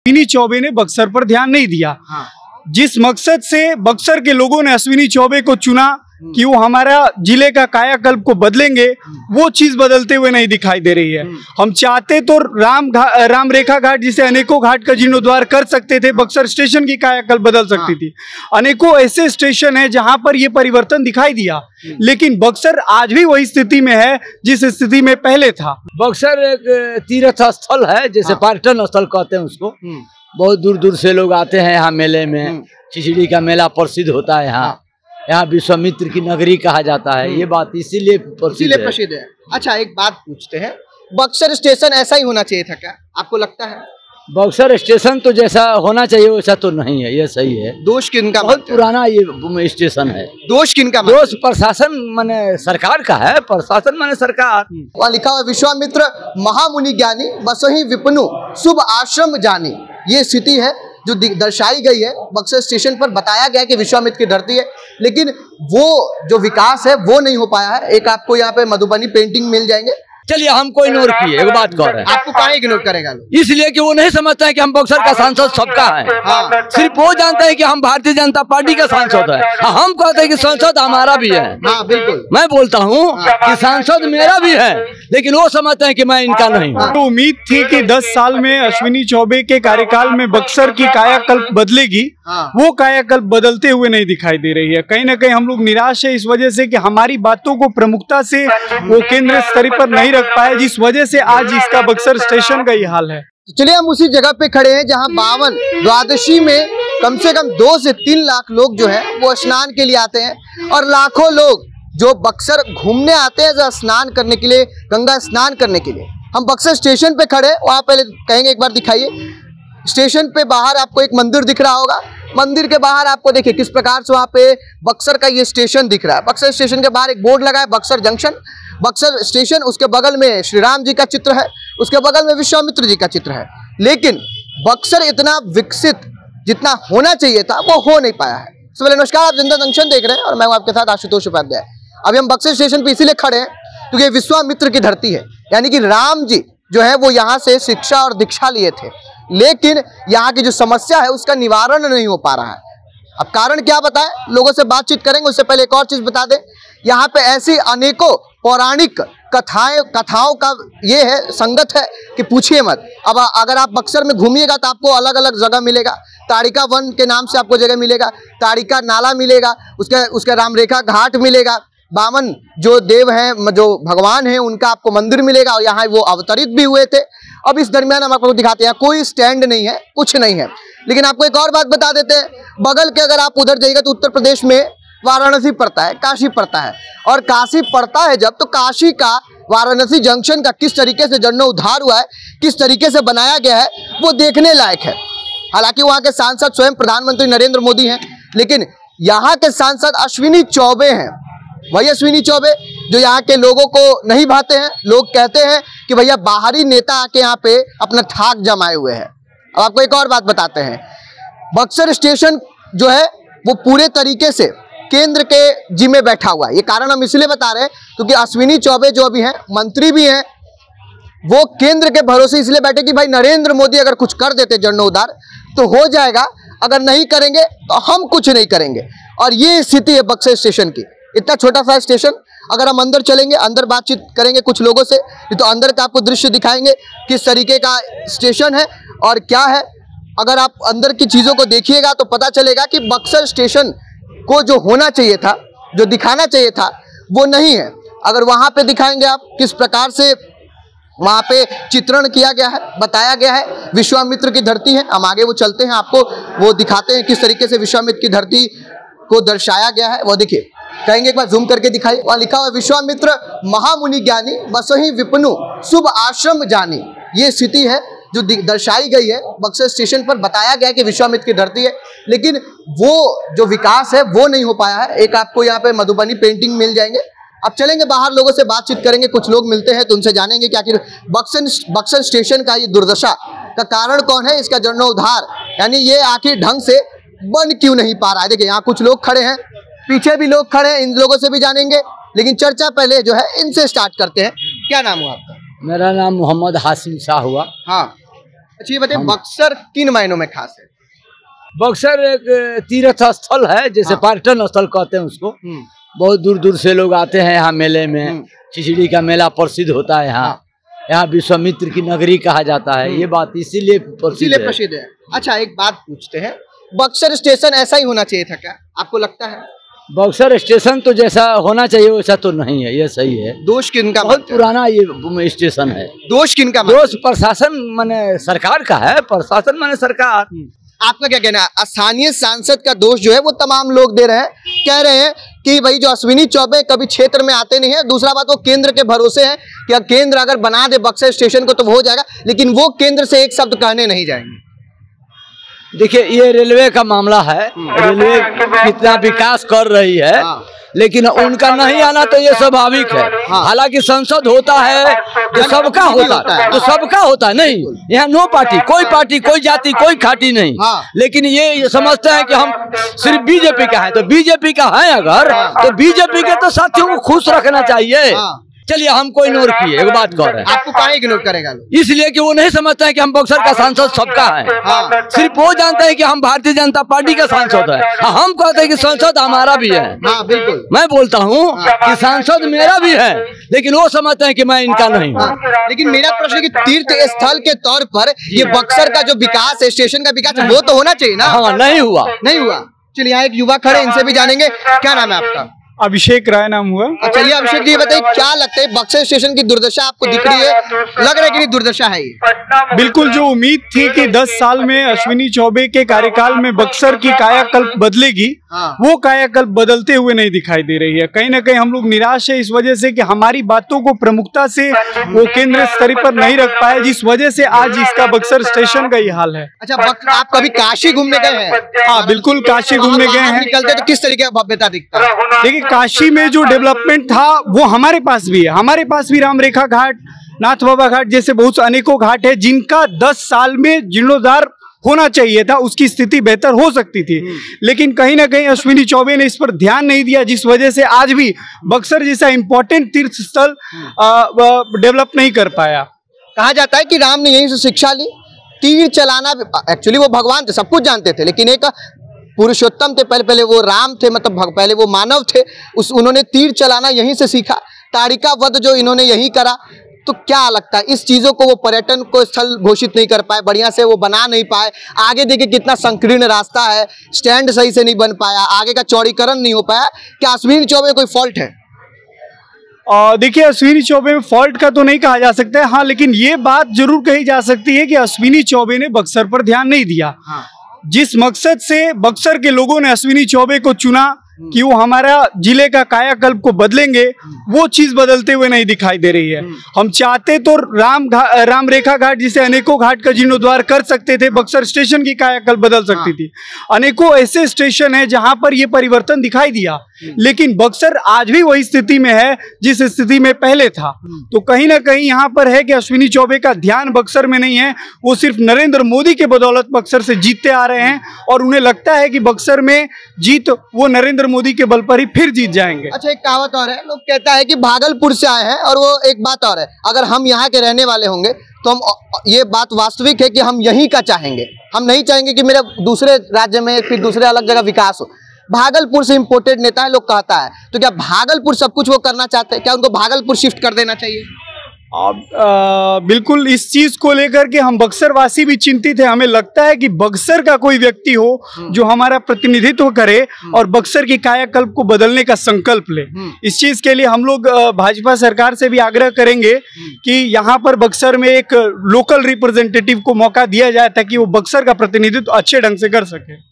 अश्विनी चौबे ने बक्सर पर ध्यान नहीं दिया। जिस मकसद से बक्सर के लोगों ने अश्विनी चौबे को चुना कि वो हमारा जिले का कायाकल्प को बदलेंगे, वो चीज बदलते हुए नहीं दिखाई दे रही है। हम चाहते तो राम रेखा घाट जिसे अनेकों घाट का जीर्णोद्धार कर सकते थे, बक्सर स्टेशन की कायाकल्प बदल सकती थी। अनेकों ऐसे स्टेशन है जहां पर ये परिवर्तन दिखाई दिया, लेकिन बक्सर आज भी वही स्थिति में है जिस स्थिति में पहले था। बक्सर एक तीर्थ स्थल है, जैसे पर्यटन स्थल कहते हैं उसको। बहुत दूर दूर से लोग आते हैं यहाँ मेले में। खिचड़ी का मेला प्रसिद्ध होता है यहाँ विश्वामित्र की नगरी कहा जाता है। ये बात इसीलिए प्रसिद्ध है। अच्छा, एक बात पूछते हैं, बक्सर स्टेशन ऐसा ही होना चाहिए था क्या, आपको लगता है? बक्सर स्टेशन तो जैसा होना चाहिए वैसा तो नहीं है, ये सही है। दोष किनका? बहुत पुराना ये स्टेशन है। दोष किनका? दोष प्रशासन माने सरकार का है। प्रशासन माने सरकार। वहाँ लिखा हुआ विश्वामित्र महामुनि ज्ञानी बसहि विपनु शुभ आश्रम जानी। ये स्थिति है जो दर्शाई गई है बक्सर स्टेशन पर। बताया गया कि विश्वामित्र की धरती है, लेकिन वो जो विकास है वो नहीं हो पाया है। एक आपको यहाँ पे मधुबनी पेंटिंग मिल जाएंगे। चलिए, हमको इग्नोर किए, एक बात कह रहे हैं। आपको कहाँ इग्नोर करेगा? इसलिए कि वो नहीं समझते हैं कि हम बक्सर का सांसद सबका है। सिर्फ वो जानते हैं कि हम भारतीय जनता पार्टी का सांसद है। हम कहते हैं कि सांसद हमारा भी है। बिल्कुल, मैं बोलता हूँ कि सांसद मेरा भी है, लेकिन वो समझते हैं कि मैं इनका नहीं हूँ। तो उम्मीद थी कि 10 साल में अश्विनी चौबे के कार्यकाल में बक्सर की कायाकल्प बदलेगी, वो कायाकल्प बदलते हुए नहीं दिखाई दे रही है। कहीं ना कहीं हम लोग निराश है इस वजह से कि हमारी बातों को प्रमुखता से वो केंद्र स्तर पर नहीं रख पाए, जिस वजह से आज इसका बक्सर स्टेशन का ये हाल है। चलिए, हम उसी जगह पे खड़े हैं जहां 52 द्वादशी में कम से कम 2 से 3 लाख लोग जो है वो स्नान के लिए आते हैं, और लाखों लोग जो बक्सर घूमने आते हैं स्नान करने के लिए, गंगा स्नान करने के लिए। हम बक्सर स्टेशन पे खड़े हैं, वहाँ पहले कहेंगे एक बार दिखाइए। स्टेशन पे बाहर आपको एक मंदिर दिख रहा होगा। मंदिर के बाहर आपको देखिए किस प्रकार से वहाँ पे बक्सर का ये स्टेशन दिख रहा है। बक्सर स्टेशन के बाहर एक बोर्ड लगा है, बक्सर जंक्शन, बक्सर स्टेशन। उसके बगल में श्री राम जी का चित्र है, उसके बगल में विश्वामित्र जी का चित्र है। लेकिन बक्सर इतना विकसित जितना होना चाहिए था वो हो नहीं पाया है। सबसे पहले नमस्कार, आप जनता जंक्शन देख रहे हैं और मैं हूं आपके साथ आशुतोष उपाध्याय। अभी हम बक्सर स्टेशन पे इसीलिए खड़े हैं क्योंकि विश्वामित्र की धरती है, यानी कि राम जी जो है वो यहाँ से शिक्षा और दीक्षा लिए थे, लेकिन यहाँ की जो समस्या है उसका निवारण नहीं हो पा रहा है। अब कारण क्या बताएं, लोगों से बातचीत करेंगे। उससे पहले एक और चीज बता दें, यहाँ पे ऐसी अनेकों पौराणिक कथाओं का ये है संगत है कि पूछिए मत। अब अगर आप बक्सर में घूमिएगा तो आपको अलग अलग जगह मिलेगा। ताड़िका वन के नाम से आपको जगह मिलेगा, ताड़िका नाला मिलेगा, उसके राम रेखा घाट मिलेगा, 52 जो देव हैं, जो भगवान हैं, उनका आपको मंदिर मिलेगा, और यहाँ वो अवतरित भी हुए थे। अब इस दरमियान हम आपको दिखाते हैं, कोई स्टैंड नहीं है, कुछ नहीं है। लेकिन आपको एक और बात बता देते हैं, बगल के अगर आप उधर जाइएगा तो उत्तर प्रदेश में वाराणसी पड़ता है, काशी पड़ता है। और काशी पड़ता है जब, तो काशी का वाराणसी जंक्शन का किस तरीके से जीर्णोद्धार हुआ है, किस तरीके से बनाया गया है, वो देखने लायक है। हालांकि वहाँ के सांसद स्वयं प्रधानमंत्री नरेंद्र मोदी हैं, लेकिन यहाँ के सांसद अश्विनी चौबे हैं। वही अश्विनी चौबे जो यहाँ के लोगों को नहीं भाते हैं। लोग कहते हैं कि भैया बाहरी नेता आके यहाँ पे अपना ठाक जमाए हुए हैं। अब आपको एक और बात बताते हैं, बक्सर स्टेशन जो है वो पूरे तरीके से केंद्र के जिम्मे बैठा हुआ है। ये कारण हम इसलिए बता रहे हैं क्योंकि अश्विनी चौबे जो अभी हैं, मंत्री भी हैं, वो केंद्र के भरोसे इसलिए बैठे कि भाई नरेंद्र मोदी अगर कुछ कर देते जीर्णोद्धार तो हो जाएगा, अगर नहीं करेंगे तो हम कुछ नहीं करेंगे। और ये स्थिति है बक्सर स्टेशन की। इतना छोटा सा स्टेशन, अगर हम अंदर चलेंगे, अंदर बातचीत करेंगे कुछ लोगों से, तो अंदर का आपको दृश्य दिखाएंगे किस तरीके का स्टेशन है और क्या है। अगर आप अंदर की चीज़ों को देखिएगा तो पता चलेगा कि बक्सर स्टेशन को जो होना चाहिए था, जो दिखाना चाहिए था, वो नहीं है। अगर वहाँ पे दिखाएंगे आप किस प्रकार से वहाँ पे चित्रण किया गया है, बताया गया है, विश्वामित्र की धरती है। हम आगे वो चलते हैं, आपको वो दिखाते हैं किस तरीके से विश्वामित्र की धरती को दर्शाया गया है। वो देखिए, कहेंगे एक बार जूम करके दिखाइए। वहाँ लिखा हुआ विश्वामित्र महामुनि ज्ञानी बसहि विपनु शुभ आश्रम जानी। ये स्थिति है जो दर्शाई गई है बक्सर स्टेशन पर। बताया गया कि विश्वामित्र की धरती है, लेकिन वो जो विकास है वो नहीं हो पाया है। एक आपको यहाँ पे मधुबनी पेंटिंग मिल जाएंगे। अब चलेंगे बाहर, लोगों से बातचीत करेंगे, कुछ लोग मिलते हैं तो उनसे जानेंगे कि आखिर बक्सर स्टेशन का ये दुर्दशा का कारण कौन है, इसका जीर्णोद्धार यानी ये आखिर ढंग से बन क्यों नहीं पा रहा है। देखिए, यहाँ कुछ लोग खड़े हैं, पीछे भी लोग खड़े हैं, इन लोगों से भी जानेंगे। लेकिन चर्चा पहले जो है इनसे स्टार्ट करते हैं। क्या नाम हुआ आपका? मेरा नाम मोहम्मद हाशिम शाह हुआ। हाँ, अच्छा, ये बताइए बक्सर किन मायनों में खास है? बक्सर एक तीर्थ स्थल है, जैसे पर्यटन स्थल कहते हैं उसको। बहुत दूर दूर से लोग आते हैं यहाँ मेले में। खिचड़ी का मेला प्रसिद्ध होता है यहाँ। यहाँ विश्वामित्र की नगरी कहा जाता है। ये बात इसीलिए प्रसिद्ध है। अच्छा, एक बात पूछते हैं, बक्सर स्टेशन ऐसा ही होना चाहिए था क्या, आपको लगता है? बक्सर स्टेशन तो जैसा होना चाहिए वैसा तो नहीं है, ये सही है। दोष किनका? बहुत पुराना ये स्टेशन है। दोष किनका? दोष प्रशासन माने सरकार का है। प्रशासन माने सरकार। आपका क्या कहना है? स्थानीय सांसद का दोष जो है वो तमाम लोग दे रहे हैं, कह रहे हैं कि भाई जो अश्विनी चौबे कभी क्षेत्र में आते नहीं है। दूसरा बात, वो केंद्र के भरोसे हैं कि केंद्र अगर बना दे बक्सर स्टेशन को तो वो हो जाएगा, लेकिन वो केंद्र से एक शब्द कहने नहीं जाएंगे। देखिए, ये रेलवे का मामला है। रेलवे कितना विकास कर रही है, लेकिन उनका नहीं आना तो ये स्वाभाविक है। हालांकि संसद होता है तो सबका होता है, तो सबका होता है। नहीं, यहाँ नो पार्टी, कोई जाति, कोई खाटी नहीं। लेकिन ये समझते हैं कि हम सिर्फ बीजेपी का है, तो बीजेपी का है अगर तो बीजेपी के तो साथियों को खुश रखना चाहिए। चलिए, हम कोई इग्नोर किए, एक बात कह रहे हैं। आपको कहाँ इग्नोर करेगा? इसलिए कि वो नहीं समझते हैं कि हम बक्सर का सांसद सबका है। सिर्फ वो जानते हैं कि हम भारतीय जनता पार्टी का सांसद है। हम कहते हैं कि सांसद हमारा भी है। बिल्कुल, मैं बोलता हूँ कि सांसद मेरा भी है, लेकिन वो समझते हैं कि मैं इनका नहीं हूँ। लेकिन मेरा प्रश्न है कि तीर्थ स्थल के तौर पर ये बक्सर का जो विकास है, स्टेशन का विकास, वो तो होना चाहिए ना। हाँ, नहीं हुआ। चलिए, यहाँ एक युवा खड़े, इनसे भी जानेंगे। क्या नाम है आपका? अभिषेक राय नाम हुआ। अच्छा, ये अभिषेक जी बताइए, क्या लगता है बक्सर स्टेशन की दुर्दशा आपको दिख रही है? लग रहा है कि दुर्दशा है ये? बिल्कुल, जो उम्मीद थी कि 10 साल में अश्विनी चौबे के कार्यकाल में बक्सर की कायाकल्प बदलेगी, वो कायाकल्प बदलते हुए नहीं दिखाई दे रही है। कहीं ना कहीं हम लोग निराश है इस वजह से कि हमारी बातों को प्रमुखता से वो केंद्र स्तर पर नहीं रख पाए, जिस वजह से आज इसका बक्सर स्टेशन का ये हाल है। अच्छा, आप कभी काशी घूमने गए हैं? हाँ, बिल्कुल, काशी घूमने गए हैं। निकलते तो किस तरीके का भव्यता दिखता है? देखिए, काशी में जो डेवलपमेंट था वो हमारे पास भी है। हमारे पास भी राम रेखा घाट, नाथ बाबा घाट जैसे बहुत से अनेकों घाट है जिनका 10 साल में जीर्णोद्धार होना चाहिए था, उसकी स्थिति बेहतर हो सकती थी। लेकिन कहीं ना कहीं अश्विनी चौबे ने इस पर ध्यान नहीं दिया, जिस वजह से आज भी बक्सर जैसा इंपॉर्टेंट तीर्थ स्थल डेवलप नहीं कर पाया। कहा जाता है कि राम ने यहीं से शिक्षा ली। तीर चलाना, एक्चुअली वो भगवान थे, सब कुछ जानते थे, लेकिन एक पुरुषोत्तम थे। पहले वो राम थे, मतलब पहले वो मानव थे। उन्होंने तीर चलाना यहीं से सीखा। ताड़िका वध जो इन्होंने यहीं करा। तो क्या लगता है इस चीजों को वो पर्यटन को स्थल घोषित नहीं कर पाए, बढ़िया से वो बना नहीं पाए? आगे देखिए कितना संकीर्ण रास्ता है, स्टैंड सही से नहीं बन पाया, आगे का चौड़ीकरण नहीं हो पाया। क्या अश्विनी चौबे में कोई फॉल्ट है? देखिए, अश्विनी चौबे में फॉल्ट का तो नहीं कहा जा सकता है। हाँ, लेकिन ये बात जरूर कही जा सकती है कि अश्विनी चौबे ने बक्सर पर ध्यान नहीं दिया। जिस मकसद से बक्सर के लोगों ने अश्विनी चौबे को चुना कि वो हमारा जिले का कायाकल्प को बदलेंगे, वो चीज बदलते हुए नहीं दिखाई दे रही है। हम चाहते तो राम रेखा घाट जिसे अनेकों घाट का जीर्णोद्धार कर सकते थे, बक्सर स्टेशन की कायाकल्प बदल सकती थी। अनेकों ऐसे स्टेशन है जहां पर ये परिवर्तन दिखाई दिया, लेकिन बक्सर आज भी वही स्थिति में है जिस स्थिति में पहले था। तो कहीं ना कहीं यहाँ पर है कि अश्विनी चौबे का ध्यान बक्सर में नहीं है। वो सिर्फ नरेंद्र मोदी के बदौलत बक्सर से जीतते आ रहे हैं और उन्हें लगता है कि बक्सर में जीत वो नरेंद्र मोदी के बल पर ही फिर जीत जाएंगे। अच्छा, एक कहावत और है, लोग कहता है कि भागलपुर से आए हैं, और वो एक बात और है, अगर हम यहाँ के रहने वाले होंगे तो हम, ये बात वास्तविक है कि हम यहीं का चाहेंगे। हम नहीं चाहेंगे कि मेरे दूसरे राज्य में फिर दूसरे अलग जगह विकास हो। भागलपुर से इंपोर्टेड नेता है, लोग कहता है। तो क्या भागलपुर सब कुछ वो करना चाहते हैं? क्या उनको भागलपुर शिफ्ट कर देना चाहिए? बिल्कुल, इस चीज को लेकर के हम बक्सर वासी भी चिंतित है। हमें लगता है कि बक्सर का कोई व्यक्ति हो जो हमारा प्रतिनिधित्व करे और बक्सर की कायाकल्प को बदलने का संकल्प ले। इस चीज के लिए हम लोग भाजपा सरकार से भी आग्रह करेंगे कि यहाँ पर बक्सर में एक लोकल रिप्रेजेंटेटिव को मौका दिया जाए ताकि वो बक्सर का प्रतिनिधित्व अच्छे ढंग से कर सके।